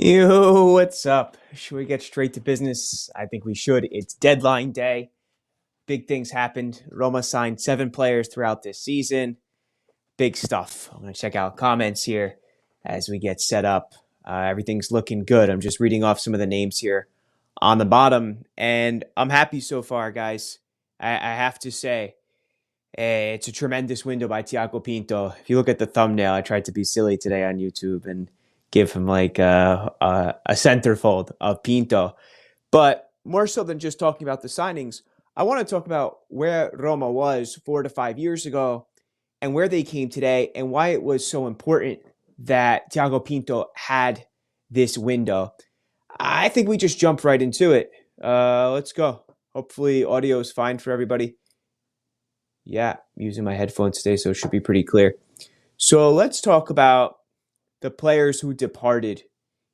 Yo, what's up? Should we get straight to business? I think we should. It's deadline day. Big things happened. Roma signed 7 players throughout this season. Big stuff. I'm going to check out comments here as we get set up. Everything's looking good. I'm just reading off some of the names here on the bottom, and I'm happy so far, guys. I have to say, it's a tremendous window by Tiago Pinto. If you look at the thumbnail, I tried to be silly today on YouTube and give him like a centerfold of Pinto. But more so than just talking about the signings, I want to talk about where Roma was 4 to 5 years ago and where they came today and why it was so important that Tiago Pinto had this window. I think we just jump right into it. Let's go. Hopefully audio is fine for everybody. Yeah, I'm using my headphones today, so it should be pretty clear. So let's talk about the players who departed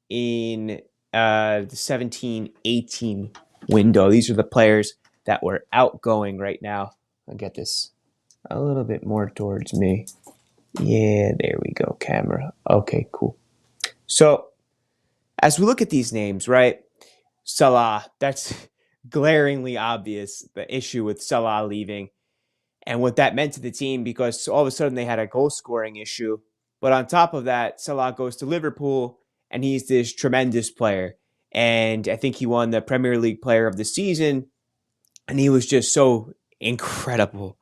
in the 17-18 window. These are the players that were outgoing right now. I'll get this a little bit more towards me. Yeah, there we go, camera. Okay, cool. So as we look at these names, right? Salah, that's glaringly obvious, the issue with Salah leaving and what that meant to the team, because all of a sudden they had a goal scoring issue. But on top of that, Salah goes to Liverpool and he's this tremendous player. And I think he won the Premier League Player of the Season. And he was just so incredible.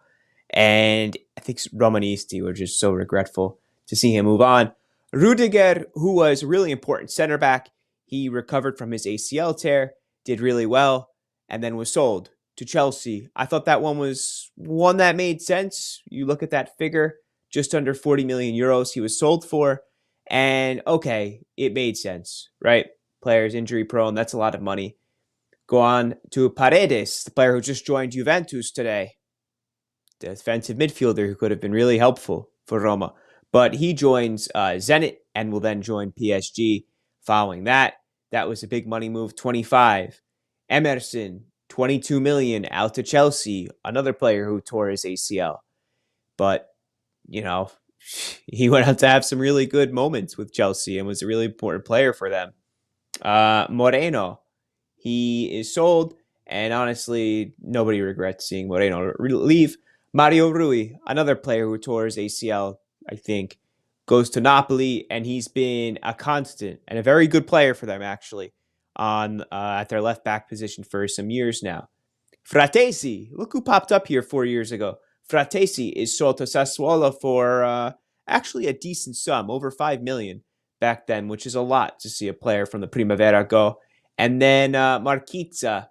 And I think Romanisti were just so regretful to see him move on. Rudiger, who was a really important center back, he recovered from his ACL tear, did really well, and then was sold to Chelsea. I thought that one was one that made sense. You look at that figure, just under 40 million euros he was sold for. And okay, it made sense, right? Players injury prone, that's a lot of money. Go on to Paredes, the player who just joined Juventus today. The defensive midfielder who could have been really helpful for Roma. But he joins Zenit and will then join PSG following that. That was a big money move, 25. Emerson, 22 million out to Chelsea, another player who tore his ACL. But, you know, he went on to have some really good moments with Chelsea and was a really important player for them. Moreno, he is sold, and honestly, nobody regrets seeing Moreno leave. Mario Rui, another player who tore his ACL, I think, goes to Napoli, and he's been a constant and a very good player for them, actually, on at their left back position for some years now. Fratesi, look who popped up here 4 years ago. Fratesi is sold to Sassuolo for actually a decent sum, over 5 million back then, which is a lot to see a player from the Primavera go. And then Marquizza.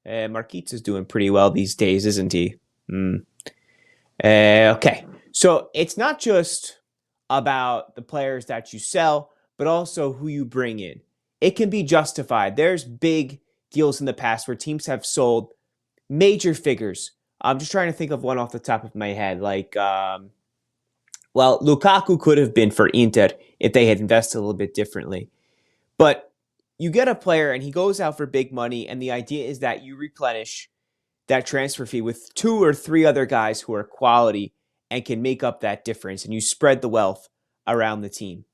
Marquizza's doing pretty well these days, isn't he? Okay, so it's not just about the players that you sell, but also who you bring in. It can be justified. There's big deals in the past where teams have sold major figures. I'm just trying to think of one off the top of my head. Like, well, Lukaku could have been for Inter if they had invested a little bit differently. But you get a player and he goes out for big money, and the idea is that you replenish that transfer fee with 2 or 3 other guys who are quality and can make up that difference, and you spread the wealth around the team.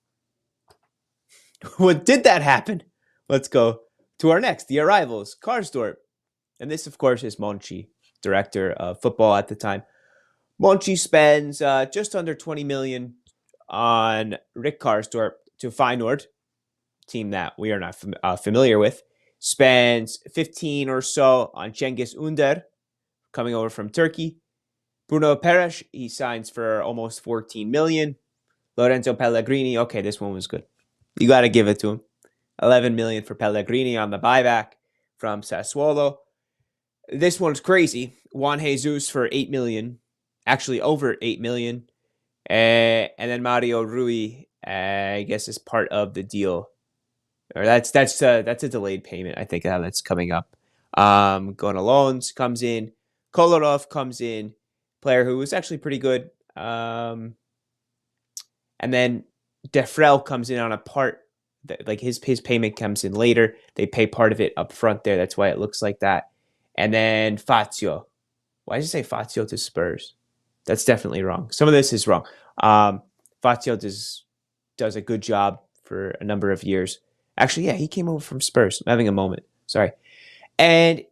What did that happen? Let's go to our next, the arrivals, Karsdorp. And this, of course, is Monchi, director of football at the time. Monchi spends just under 20 million on Rick Karsdorp to Feyenoord, team that we are not familiar with. Spends 15 or so on Cengiz Under, coming over from Turkey. Bruno Peres, he signs for almost 14 million. Lorenzo Pellegrini, okay, this one was good. You got to give it to him. 11 million for Pellegrini on the buyback from Sassuolo. This one's crazy. Juan Jesus for 8 million. Actually, over 8 million. And then Mario Rui, I guess, is part of the deal. Or that's a delayed payment, I think, how that's coming up. Going to loans comes in. Kolarov comes in. Player who was actually pretty good. And then Defrel comes in on a part. Like his payment comes in later. They pay part of it up front there. That's why it looks like that. And then Fazio. Why did you say Fazio to Spurs? That's definitely wrong. Some of this is wrong. Fazio does a good job for a number of years. Actually, yeah, he came over from Spurs. I'm having a moment. Sorry. And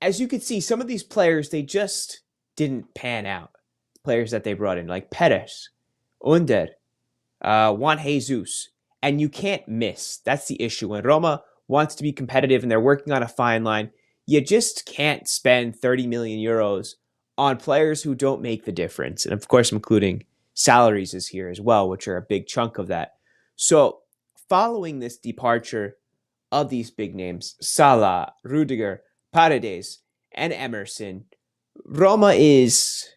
as you can see, some of these players, they just didn't pan out. Players that they brought in, like Perez, Under, Juan Jesus. And you can't miss. That's the issue. When Roma wants to be competitive and they're working on a fine line, you just can't spend 30 million euros on players who don't make the difference. And of course, I'm including salaries is here as well, which are a big chunk of that. So following this departure of these big names, Salah, Rudiger, Paredes, and Emerson, Roma is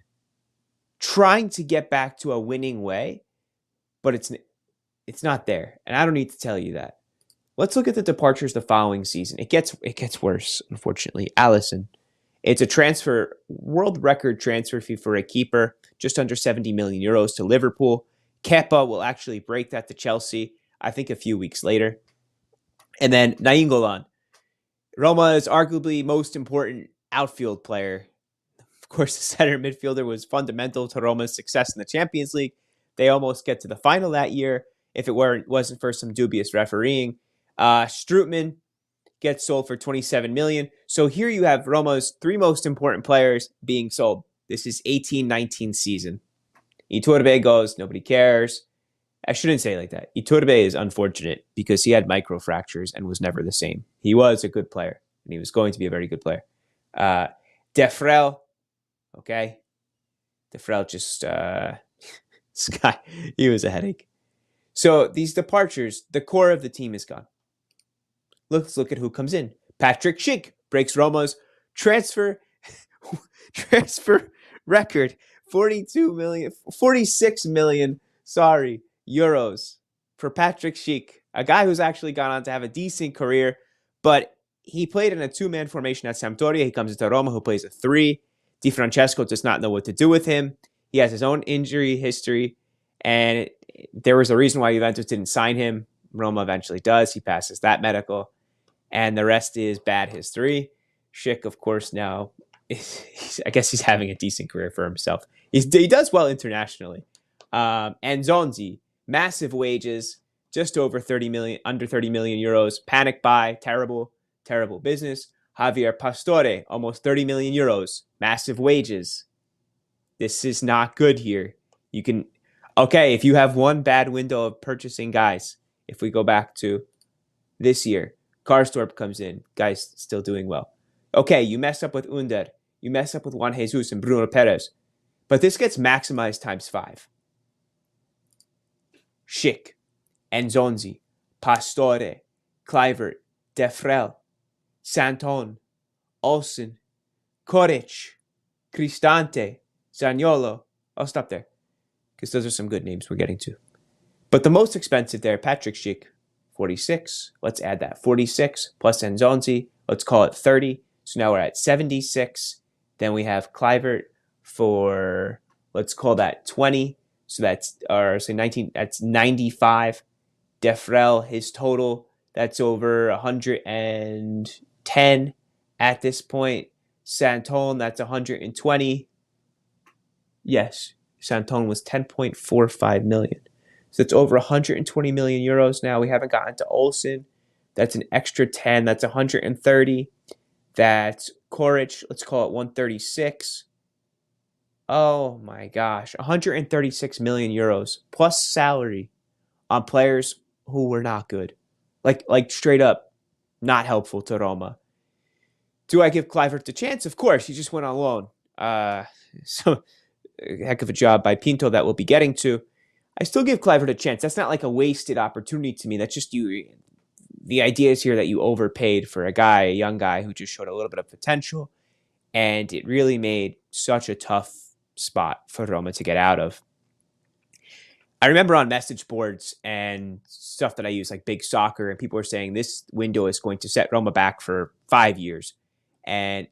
trying to get back to a winning way, but it's not there. And I don't need to tell you that. Let's look at the departures the following season. It gets worse, unfortunately. Allison. It's a world record transfer fee for a keeper, just under 70 million euros to Liverpool. Kepa will actually break that to Chelsea, I think a few weeks later. And then Nainggolan. Roma is arguably most important outfield player. Of course, the center midfielder was fundamental to Roma's success in the Champions League. They almost get to the final that year if it wasn't for some dubious refereeing. Strootman gets sold for 27 million. So here you have Roma's three most important players being sold. This is 18-19 season. Iturbe goes, nobody cares. I shouldn't say it like that. Iturbe is unfortunate because he had microfractures and was never the same. He was a good player, and he was going to be a very good player. Defrel, okay? Defrel just, this guy, he was a headache. So these departures, the core of the team is gone. Let's look at who comes in. Patrick Schick breaks Roma's transfer record. 46 million, euros for Patrick Schick, a guy who's actually gone on to have a decent career, but he played in a two-man formation at Sampdoria. He comes into Roma, who plays a three. Di Francesco does not know what to do with him. He has his own injury history, and there was a reason why Juventus didn't sign him. Roma eventually does. He passes that medical, and the rest is bad history. Schick, of course, now, I guess he's having a decent career for himself. He does well internationally. And Zonzi, massive wages, just over 30 million, under 30 million euros. Panic buy, terrible business. Javier Pastore, almost 30 million euros, massive wages. This is not good here. If you have one bad window of purchasing guys, if we go back to this year, Karstorp comes in, guys still doing well. Okay, you mess up with Under, you mess up with Juan Jesus and Bruno Perez, but this gets maximized times 5. Schick, Enzonzi, Pastore, Kluivert, Defrel, Santon, Olsen, Koric, Cristante, Zaniolo. I'll stop there because those are some good names we're getting to. But the most expensive there, Patrick Schick, 46. Let's add that 46 plus Enzonzi. Let's call it 30. So now we're at 76. Then we have Kluivert for, let's call that 20. So that's, 19, that's 95. Defrel, his total, that's over 110 at this point. Santon, that's 120. Yes, Santon was 10.45 million. So it's over 120 million euros now. We haven't gotten to Olsen. That's an extra 10. That's 130. That's Koric. Let's call it 136. Oh my gosh. 136 million euros plus salary on players who were not good. Like straight up not helpful to Roma. Do I give Kluivert a chance? Of course. He just went on loan. So heck of a job by Pinto that we'll be getting to. I still give Kluivert a chance. That's not like a wasted opportunity to me. That's just you. The idea is here that you overpaid for a young guy who just showed a little bit of potential, and it really made such a tough spot for Roma to get out of. I remember on message boards and stuff that I use, like Big Soccer, and people were saying this window is going to set Roma back for 5 years, and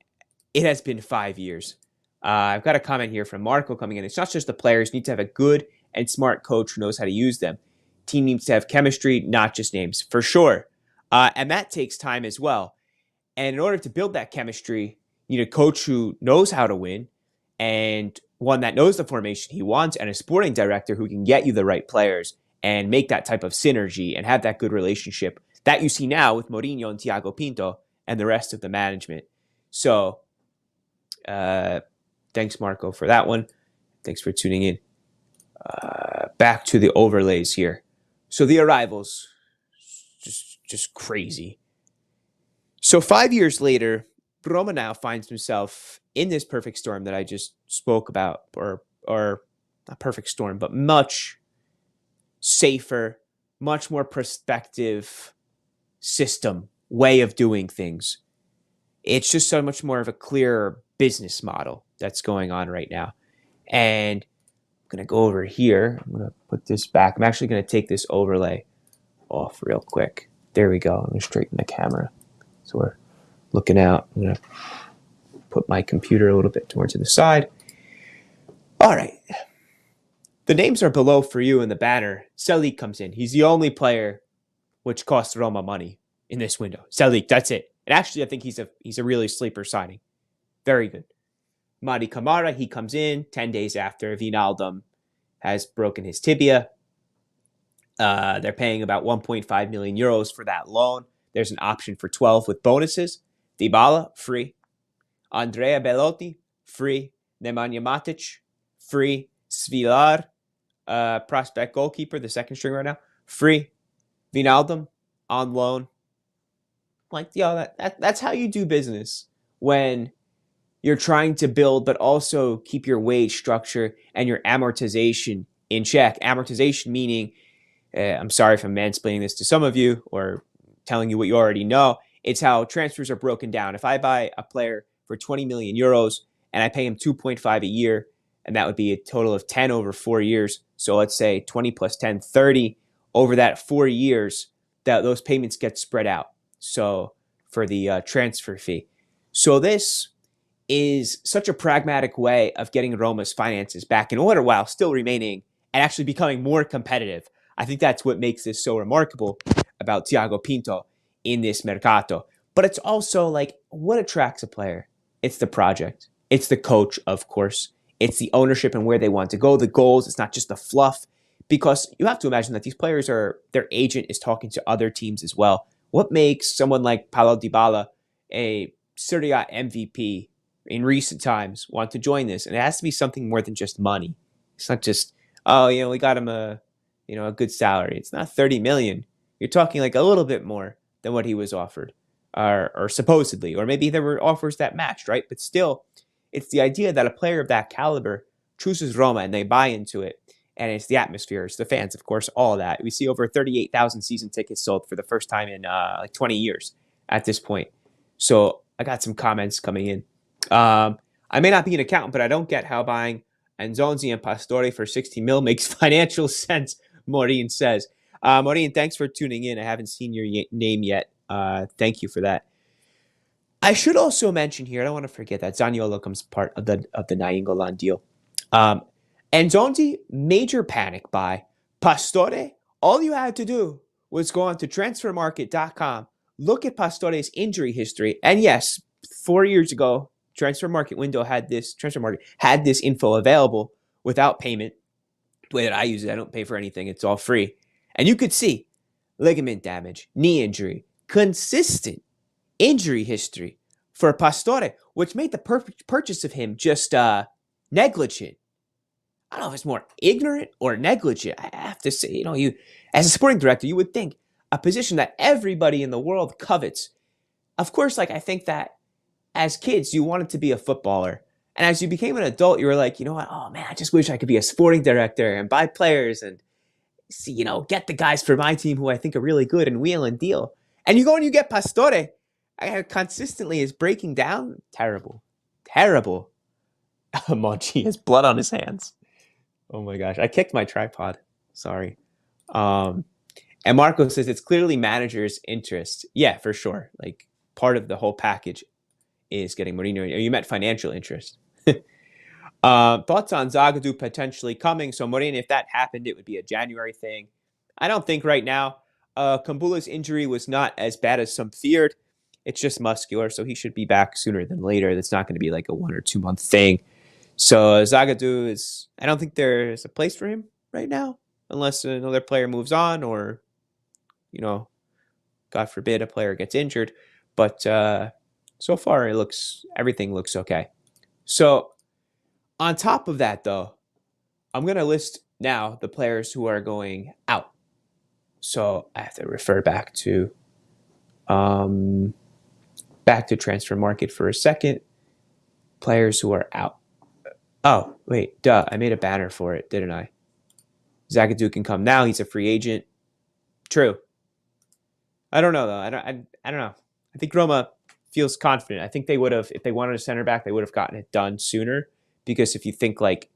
it has been 5 years. I've got a comment here from Marco coming in. It's not just the players need to have a good and smart coach who knows how to use them. Team needs to have chemistry, not just names, for sure. And that takes time as well. And in order to build that chemistry, you need a coach who knows how to win and one that knows the formation he wants and a sporting director who can get you the right players and make that type of synergy and have that good relationship that you see now with Mourinho and Tiago Pinto and the rest of the management. So, thanks, Marco, for that one. Thanks for tuning in. Back to the overlays here. So the arrivals, just crazy. So 5 years later, Roma now finds himself in this perfect storm that I just spoke about, or not perfect storm, but much safer, much more prospective system, way of doing things. It's just so much more of a clearer business model that's going on right now. And I'm going to go over here. I'm going to put this back. I'm actually going to take this overlay off real quick. There we go. I'm going to straighten the camera. So we're looking out. I'm going to put my computer a little bit towards the side. All right. The names are below for you in the banner. Selic comes in. He's the only player which costs Roma money in this window. Selic, that's it. And actually, I think he's a really sleeper signing. Very good. Madi Camara, he comes in 10 days after Wijnaldum has broken his tibia. They're paying about 1.5 million euros for that loan. There's an option for 12 with bonuses. Dybala, free. Andrea Bellotti, free. Nemanja Matic, free. Svilar, prospect goalkeeper, the second string right now, free. Wijnaldum, on loan. Like, that's how you do business when you're trying to build, but also keep your wage structure and your amortization in check. Amortization meaning, I'm sorry if I'm mansplaining this to some of you or telling you what you already know. It's how transfers are broken down. If I buy a player for 20 million euros and I pay him 2.5 a year, and that would be a total of 10 over 4 years. So let's say 20 plus 10, 30 over that 4 years, that those payments get spread out. So for the transfer fee. So this is such a pragmatic way of getting Roma's finances back in order while still remaining and actually becoming more competitive. I think that's what makes this so remarkable about Tiago Pinto in this Mercato. But it's also like, what attracts a player? It's the project. It's the coach, of course. It's the ownership and where they want to go, the goals. It's not just the fluff. Because you have to imagine that these players their agent is talking to other teams as well. What makes someone like Paulo Dybala, a Serie A MVP in recent times, want to join this? And it has to be something more than just money. It's not just, we got him a good salary. It's not 30 million. You're talking like a little bit more than what he was offered, or supposedly, or maybe there were offers that matched, right? But still, it's the idea that a player of that caliber chooses Roma and they buy into it. And it's the atmosphere, it's the fans, of course, all of that. We see over 38,000 season tickets sold for the first time in like 20 years at this point. So I got some comments coming in. I may not be an accountant, but I don't get how buying Anzonzi and Pastore for 60 mil makes financial sense, Maureen says. Maureen, thanks for tuning in. I haven't seen your name yet. Thank you for that. I should also mention here, I don't want to forget that Zaniolo comes part of the Nainggolan deal. Anzonzi, major panic buy. Pastore, all you had to do was go on to transfermarket.com, look at Pastore's injury history, and yes, 4 years ago, Transfer Market had this info available without payment. The way that I use it, I don't pay for anything. It's all free. And you could see ligament damage, knee injury, consistent injury history for Pastore, which made the purchase of him just negligent. I don't know if it's more ignorant or negligent. I have to say, you as a sporting director, you would think a position that everybody in the world covets. Of course, I think that as kids, you wanted to be a footballer. And as you became an adult, you were like, you know what? Oh, man, I just wish I could be a sporting director and buy players and see, get the guys for my team who I think are really good and wheel and deal. And you go and you get Pastore. Consistently is breaking down. Terrible. Terrible. Monchi has blood on his hands. Oh my gosh. I kicked my tripod. Sorry. And Marco says it's clearly manager's interest. Yeah, for sure. Part of the whole package is getting Mourinho. You meant financial interest. Thoughts on Zagadou potentially coming. So Mourinho, if that happened, it would be a January thing. I don't think right now. Kambula's injury was not as bad as some feared. It's just muscular, so he should be back sooner than later. That's not going to be like a 1 or 2 month thing. So Zagadou I don't think there's a place for him right now. unless another player moves on or, God forbid, a player gets injured. But so far, everything looks okay. So on top of that, though, I'm going to list now the players who are going out. So I have to refer back to transfer market for a second. Players who are out. Oh, wait, I made a banner for it, didn't I? Zagadou can come now. He's a free agent. True. I don't know though. I don't know. I think Roma feels confident. I think they would have, if they wanted a center back, they would have gotten it done sooner. Because if you think like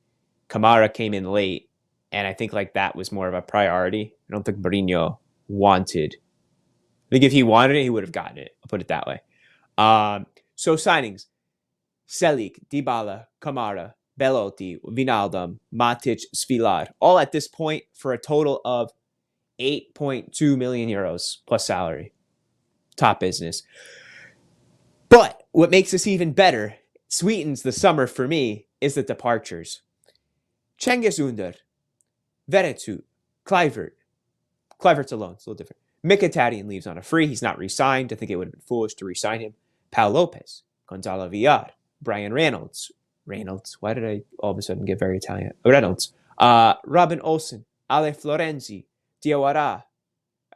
Kamara came in late, and I think like that was more of a priority. I don't think Mourinho wanted. I think if he wanted it, he would have gotten it. I'll put it that way. So signings: Selic, Dybala, Kamara, Belotti, Wijnaldum, Matic, Svilar, all at this point for a total of 8.2 million euros plus salary. Top business. But what makes this even better, sweetens the summer for me, is the departures. Cengiz Under, Veretout, Kluivert. Kluivert's alone, it's a little different. Mkhitaryan leaves on a free. He's not re-signed. I think it would have been foolish to re-sign him. Pau Lopez, Gonzalo Villar, Brian Reynolds. Why did I all of a sudden get very Italian? Reynolds. Robin Olsen, Ale Florenzi, Diawara.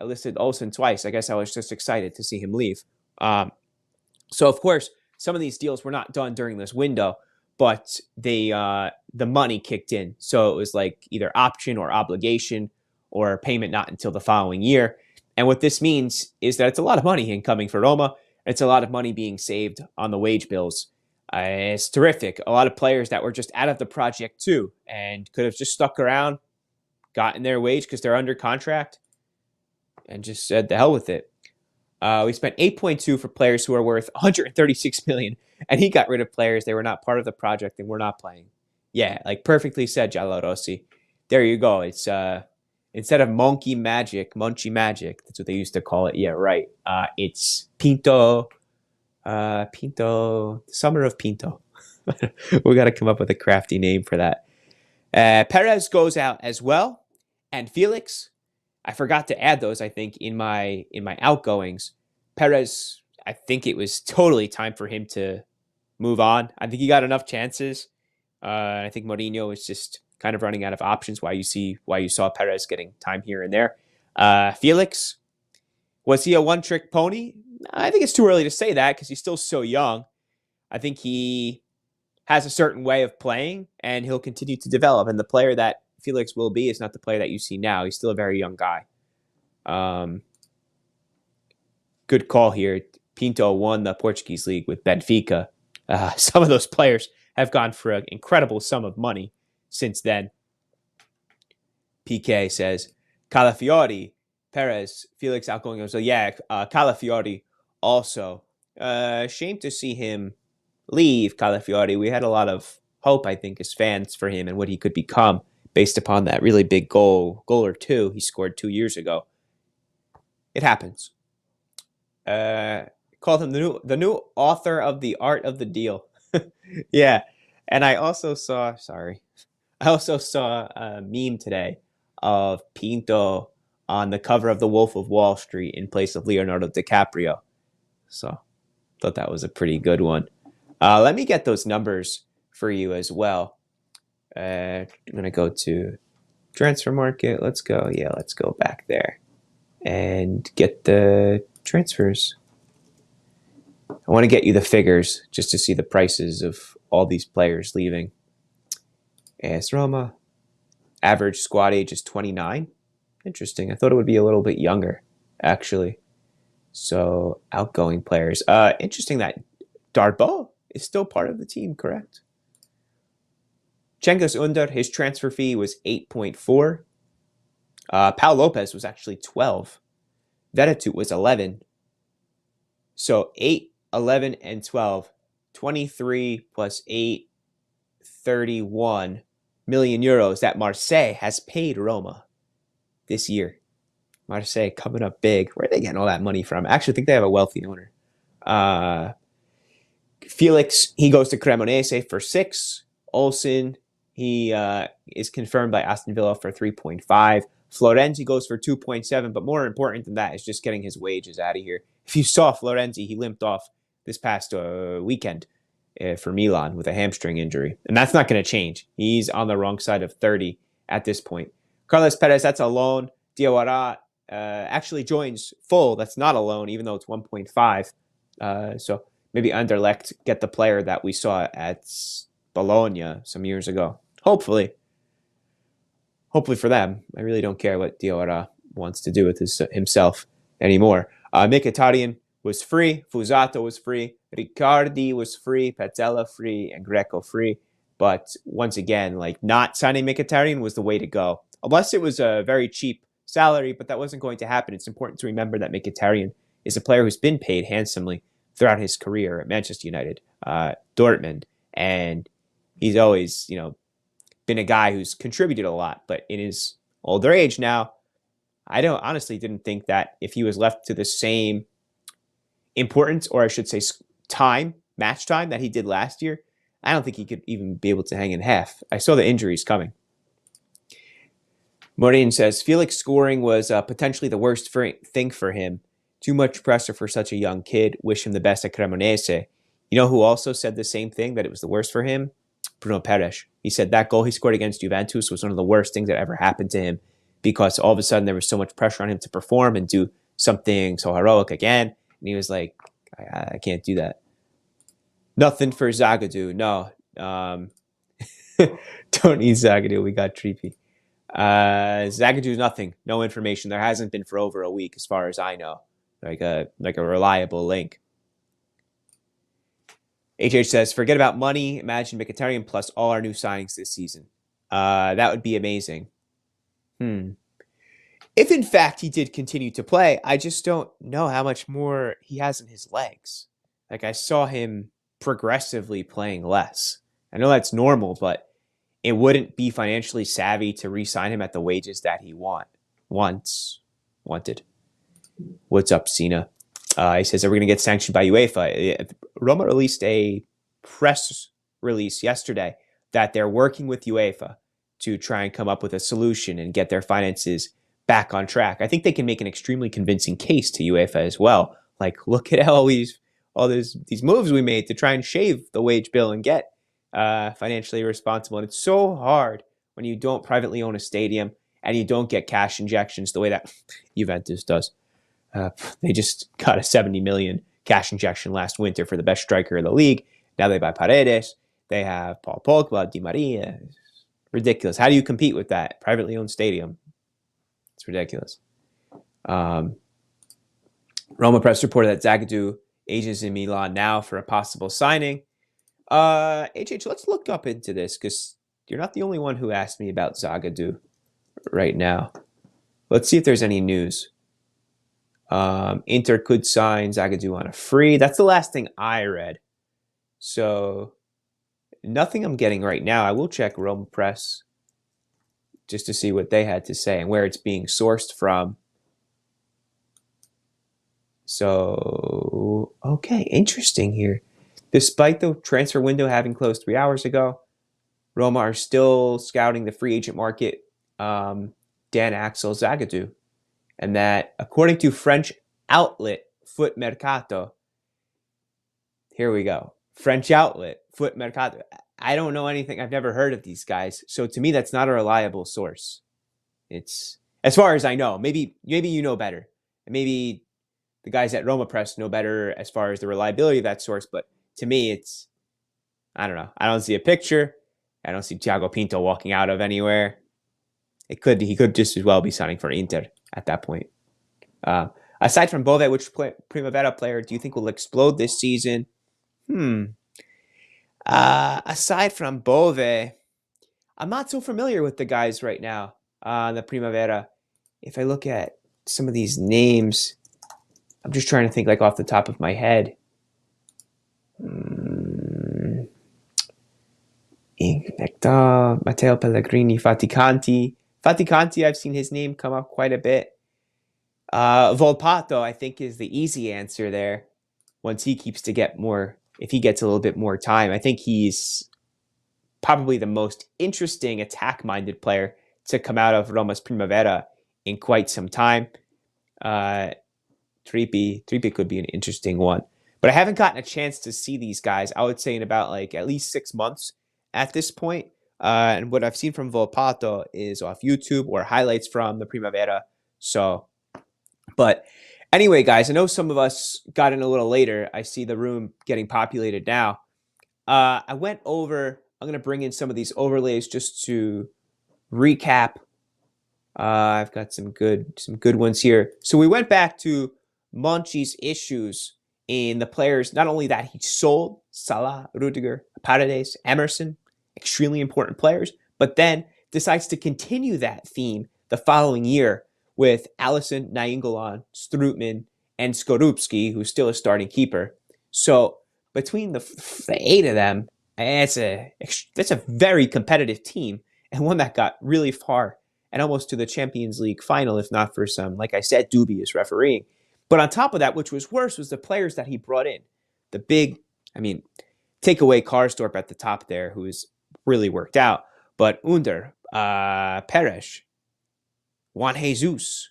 I listed Olsen twice. I guess I was just excited to see him leave. So, of course, some of these deals were not done during this window, but the money kicked in. So it was like either option or obligation or payment not until the following year. And what this means is that it's a lot of money incoming for Roma. It's a lot of money being saved on the wage bills. It's terrific. A lot of players that were just out of the project too and could have just stuck around, gotten their wage because they're under contract, and just said the hell with it. We spent 8.2 for players who are worth 136 million, and he got rid of players they were not part of the project and were not playing. Yeah, like perfectly said, Giallorossi. There you go. It's instead of Monchi Magic, that's what they used to call it. Yeah, right. It's Pinto, Summer of Pinto. We got to come up with a crafty name for that. Perez goes out as well, and Felix. I forgot to add those, I think, in my outgoings. Perez, I think it was totally time for him to move on. I think he got enough chances. I think Mourinho is just kind of running out of options. Why you saw Perez getting time here and there. Felix, was he a one-trick pony? I think it's too early to say that because he's still so young. I think he has a certain way of playing, and he'll continue to develop. And the player that Felix will be is not the player that you see now. He's still a very young guy. Good call here. Pinto won the Portuguese league with Benfica. Some of those players have gone for an incredible sum of money since then. PK says, Calafiori, Perez, Felix outgoing. So yeah, Calafiori also. Shame to see him leave, Calafiori. We had a lot of hope, I think, as fans for him and what he could become based upon that really big goal or two he scored 2 years ago. It happens. Called him the new author of The Art of the Deal. Yeah. And I also saw a meme today of Pinto on the cover of The Wolf of Wall Street in place of Leonardo DiCaprio. So thought that was a pretty good one. Let me get those numbers for you as well. I'm going to go to transfer market. Let's go back there and get the transfers. I want to get you the figures just to see the prices of all these players leaving. AS Roma, average squad age is 29. Interesting. I thought it would be a little bit younger, actually. So, outgoing players. Interesting that Darboe is still part of the team, correct? Cengiz Under, his transfer fee was 8.4. Pau Lopez was actually 12. Veretout was 11. So 8, 11, and 12. 23 plus 8, 31 million euros that Marseille has paid Roma this year. Marseille coming up big. Where are they getting all that money from? I actually think they have a wealthy owner. Felix, he goes to Cremonese for 6. Olsen, he is confirmed by Aston Villa for 3.5. Florenzi goes for 2.7, but more important than that is just getting his wages out of here. If you saw Florenzi, he limped off this past weekend for Milan with a hamstring injury, and that's not going to change. He's on the wrong side of 30 at this point. Carlos Perez, that's a loan. Diawara actually joins full. That's not a loan, even though it's 1.5. So maybe Anderlecht get the player that we saw at Bologna some years ago. Hopefully for them. I really don't care what Diawara wants to do with himself anymore. Mkhitaryan was free. Fusato was free. Riccardi was free. Petzela free. And Greco free. But once again, like, not signing Mkhitaryan was the way to go. Unless it was a very cheap salary, but that wasn't going to happen. It's important to remember that Mkhitaryan is a player who's been paid handsomely throughout his career at Manchester United, Dortmund, and he's always, been a guy who's contributed a lot. But in his older age now, I honestly didn't think that if he was left to the same importance, or I should say match time that he did last year, I don't think he could even be able to hang in half. I saw the injuries coming. Morin says, Felix scoring was potentially the worst thing for him. Too much pressure for such a young kid. Wish him the best at Cremonese. You know who also said the same thing, that it was the worst for him? Bruno Peres. He said that goal he scored against Juventus was one of the worst things that ever happened to him, because all of a sudden there was so much pressure on him to perform and do something so heroic again. And he was like, I can't do that. Nothing for Zagadou. No. Don't need Zagadou. We got Trippi. Zagadou's nothing. No information. There hasn't been for over a week, as far as I know. Like a reliable link. HH says, forget about money. Imagine Mkhitaryan plus all our new signings this season. That would be amazing. If in fact he did continue to play, I just don't know how much more he has in his legs. Like, I saw him progressively playing less. I know that's normal, but it wouldn't be financially savvy to re-sign him at the wages that he wanted. What's up, Cena? He says, are we going to get sanctioned by UEFA? Roma released a press release yesterday that they're working with UEFA to try and come up with a solution and get their finances back on track. I think they can make an extremely convincing case to UEFA as well. Like, look at all these moves we made to try and shave the wage bill and get financially responsible. And it's so hard when you don't privately own a stadium and you don't get cash injections the way that Juventus does. They just got a 70 million cash injection last winter for the best striker in the league. Now they buy Paredes. They have Paul Pogba, Di Maria. It's ridiculous. How do you compete with that? Privately owned stadium. It's ridiculous. Roma Press reported that Zagadou ages in Milan now for a possible signing. HH, let's look up into this, because you're not the only one who asked me about Zagadou right now. Let's see if there's any news. Inter could sign Zagadou on a free. That's the last thing I read. So nothing I'm getting right now. I will check Roma Press just to see what they had to say and where it's being sourced from. So, okay, interesting here. Despite the transfer window having closed 3 hours ago, Roma are still scouting the free agent market. Dan Axel Zagadou. And that, according to French outlet Foot Mercato, here we go. French outlet Foot Mercato. I don't know anything. I've never heard of these guys. So to me, that's not a reliable source. It's, as far as I know, maybe you know better. Maybe the guys at Roma Press know better as far as the reliability of that source. But to me, it's, I don't know. I don't see a picture. I don't see Tiago Pinto walking out of anywhere. He could just as well be signing for Inter at that point. Aside from Bove, which Primavera player do you think will explode this season? Aside from Bove, I'm not so familiar with the guys right now on the Primavera. If I look at some of these names, I'm just trying to think like off the top of my head. Matteo Pellegrini, Faticanti. I've seen his name come up quite a bit. Volpato, I think, is the easy answer there. Once he keeps to get more, if he gets a little bit more time, I think he's probably the most interesting attack-minded player to come out of Roma's Primavera in quite some time. Uh, Trippy could be an interesting one. But I haven't gotten a chance to see these guys, I would say, in about like at least 6 months at this point. And what I've seen from Volpato is off YouTube or highlights from the Primavera. So, but anyway, guys, I know some of us got in a little later. I see the room getting populated now. I went over, I'm going to bring in some of these overlays just to recap. I've got some good ones here. So we went back to Monchi's issues in the players, not only that he sold Salah, Rudiger, Paredes, Emerson, extremely important players, but then decides to continue that theme the following year with Allison, Nainggolan, Strootman, and Skorupski, who's still a starting keeper. So between the 8 of them, that's a very competitive team and one that got really far and almost to the Champions League final, if not for some, like I said, dubious refereeing. But on top of that, which was worse, was the players that he brought in. The big, take away Karsdorp at the top there, who's really worked out. But Under, Perez, Juan Jesus,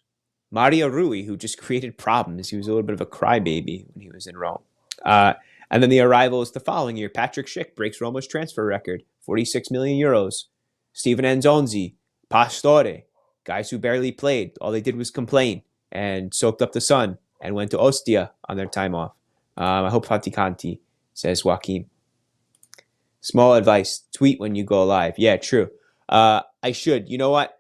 Mario Rui, who just created problems. He was a little bit of a crybaby when he was in Rome. And then the arrivals the following year. Patrick Schick breaks Roma's transfer record, 46 million euros. Steven Nzonzi, Pastore, guys who barely played. All they did was complain and soaked up the sun and went to Ostia on their time off. I hope Faticanti, says Joaquin. Small advice, tweet when you go live. Yeah, true. I should. You know what?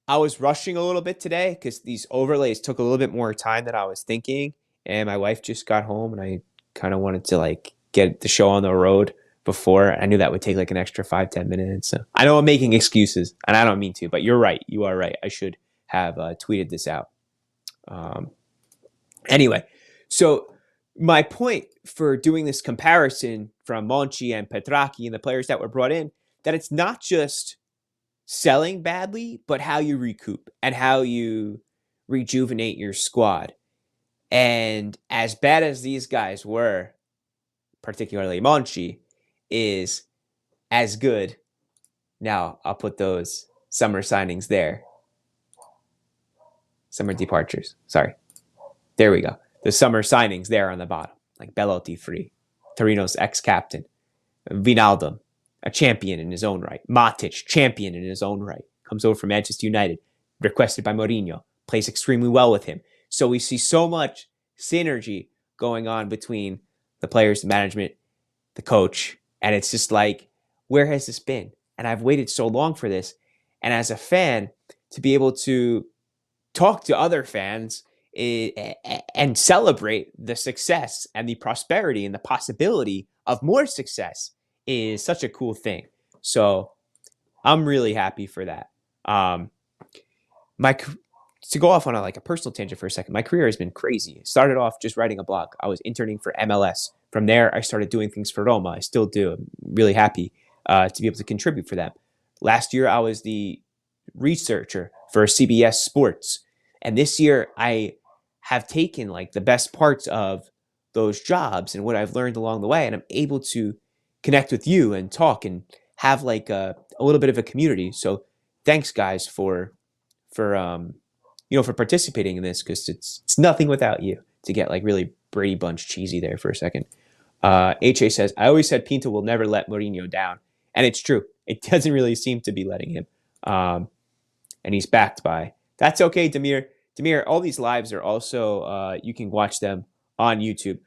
I was rushing a little bit today because these overlays took a little bit more time than I was thinking. And my wife just got home and I kind of wanted to get the show on the road before. I knew that would take an extra 5-10 minutes. So I know I'm making excuses and I don't mean to, but you're right. You are right. I should have tweeted this out. Anyway, so my point for doing this comparison from Monchi and Petrachi and the players that were brought in, that it's not just selling badly, but how you recoup and how you rejuvenate your squad. And as bad as these guys were, particularly Monchi, is as good. Now, I'll put those summer signings there. Summer departures. Sorry. There we go. The summer signings there on the bottom. Like Belotti free. Torino's ex-captain. Wijnaldum, a champion in his own right. Matic, champion in his own right. Comes over from Manchester United. Requested by Mourinho. Plays extremely well with him. So we see so much synergy going on between the players, the management, the coach. And it's just like, where has this been? And I've waited so long for this. And as a fan, to be able to talk to other fans and celebrate the success and the prosperity and the possibility of more success is such a cool thing. So I'm really happy for that. To go off on a personal tangent for a second, my career has been crazy. It started off just writing a blog. I was interning for MLS. From there, I started doing things for Roma. I still do. I'm really happy to be able to contribute for them. Last year, I was the researcher for CBS Sports. And this year, I have taken the best parts of those jobs and what I've learned along the way. And I'm able to connect with you and talk and have a little bit of a community. So thanks, guys, for participating in this, because it's nothing without you. To get really Brady Bunch cheesy there for a second. HA says, I always said Pinto will never let Mourinho down. And it's true. It doesn't really seem to be letting him. And he's backed by. That's okay, Demir. Demir, all these lives are also, you can watch them on YouTube.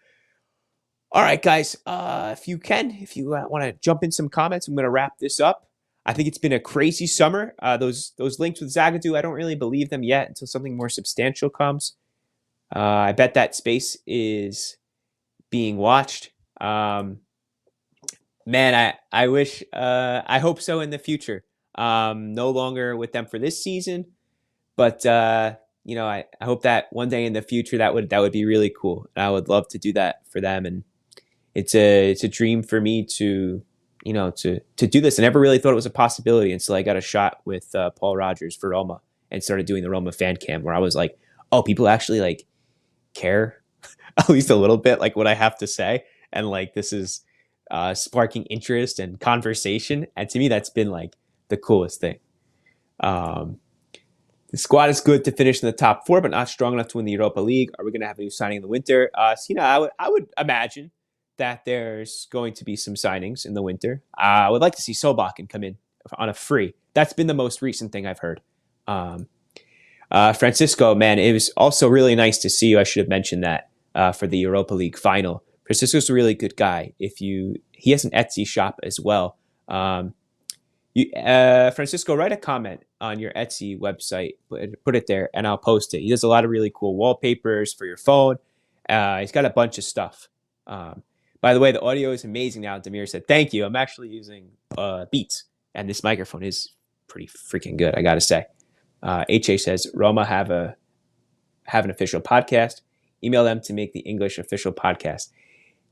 All right, guys, if you want to jump in some comments, I'm going to wrap this up. I think it's been a crazy summer. Those links with Zagadou, I don't really believe them yet until something more substantial comes. I bet that space is being watched. Man, I wish, I hope so in the future. No longer with them for this season, but I hope that one day in the future that would be really cool. I would love to do that for them, and it's a dream for me to do this. I never really thought it was a possibility until I got a shot with Paul Rogers for Roma and started doing the Roma fan cam, where I was like, oh, people actually care at least a little bit what I have to say, and this is sparking interest and conversation. And to me, that's been the coolest thing. The squad is good to finish in the top four, but not strong enough to win the Europa League. Are we going to have a new signing in the winter? I would imagine that there's going to be some signings in the winter. I would like to see Solbakken come in on a free. That's been the most recent thing I've heard. Um, Francisco, man, it was also really nice to see you. I should have mentioned that for the Europa League final. Francisco's a really good guy. He has an Etsy shop as well. Francisco, write a comment on your Etsy website, put it there, and I'll post it. He does a lot of really cool wallpapers for your phone. He's got a bunch of stuff. By the way, the audio is amazing now. Demir said, "Thank you." I'm actually using Beats, and this microphone is pretty freaking good, I gotta say. HA says, Roma have an official podcast. Email them to make the English official podcast.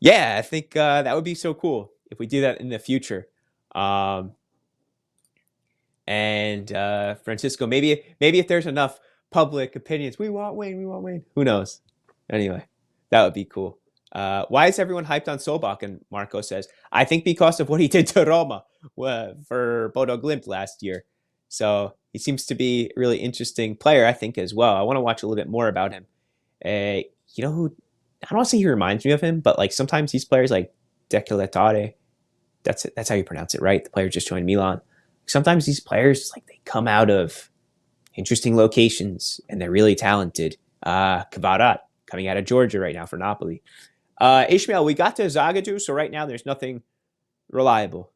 Yeah, I think that would be so cool if we do that in the future. And Francisco, maybe if there's enough public opinions, we want Wayne. Who knows? Anyway, that would be cool. Why is everyone hyped on Solbakken? Marco says, I think because of what he did to Roma for Bodo Glimt last year. So he seems to be a really interesting player, I think, as well. I want to watch a little bit more about him. You know who? I don't want to say he reminds me of him, but like sometimes these players like Decalatare, that's how you pronounce it, right? The player just joined Milan. Sometimes these players, like, they come out of interesting locations and they're really talented. Kvarat coming out of Georgia right now for Napoli. Ishmael, we got to Zagadou, so right now there's nothing reliable,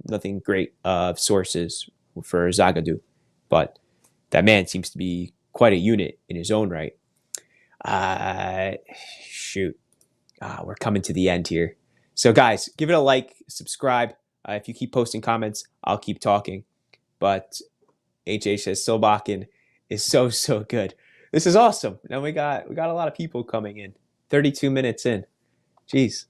nothing great sources for Zagadou, but that man seems to be quite a unit in his own right. We're coming to the end here. So guys, give it a like, subscribe. If you keep posting comments, I'll keep talking. But HH says Solbakken is so good. This is awesome. Now we got a lot of people coming in. 32 minutes in. Jeez,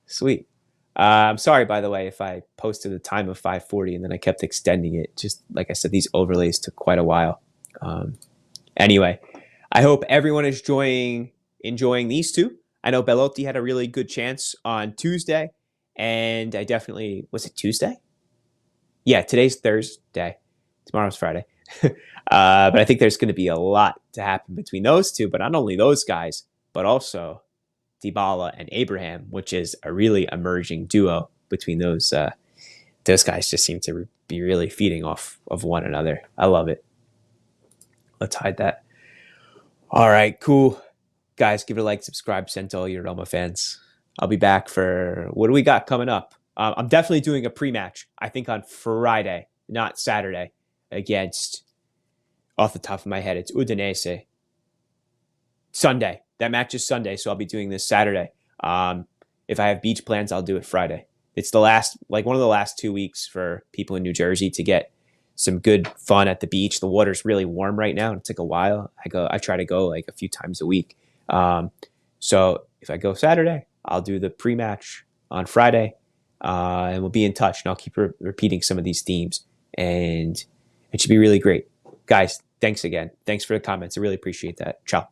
sweet. I'm sorry, by the way, if I posted a time of 5:40 and then I kept extending it. Just like I said, these overlays took quite a while. Anyway, I hope everyone is enjoying these two. I know Belotti had a really good chance on Tuesday. And I definitely, was it Tuesday? Yeah, today's Thursday. Tomorrow's Friday. But I think there's going to be a lot to happen between those two. But not only those guys, but also Dybala and Abraham, which is a really emerging duo between those. Those guys just seem to be really feeding off of one another. I love it. Let's hide that. All right, cool. Guys, give it a like, subscribe, send to all your Roma fans. I'll be back for, what do we got coming up? I'm definitely doing a pre-match, I think on Friday, not Saturday, against, off the top of my head, it's Udinese. Sunday. That match is Sunday, so I'll be doing this Saturday. If I have beach plans, I'll do it Friday. It's one of the last 2 weeks for people in New Jersey to get some good fun at the beach. The water's really warm right now, and it's like a while. I try to go like a few times a week. So if I go Saturday, I'll do the pre-match on Friday, and we'll be in touch, and I'll keep repeating some of these themes, and it should be really great. Guys, thanks again. Thanks for the comments. I really appreciate that. Ciao.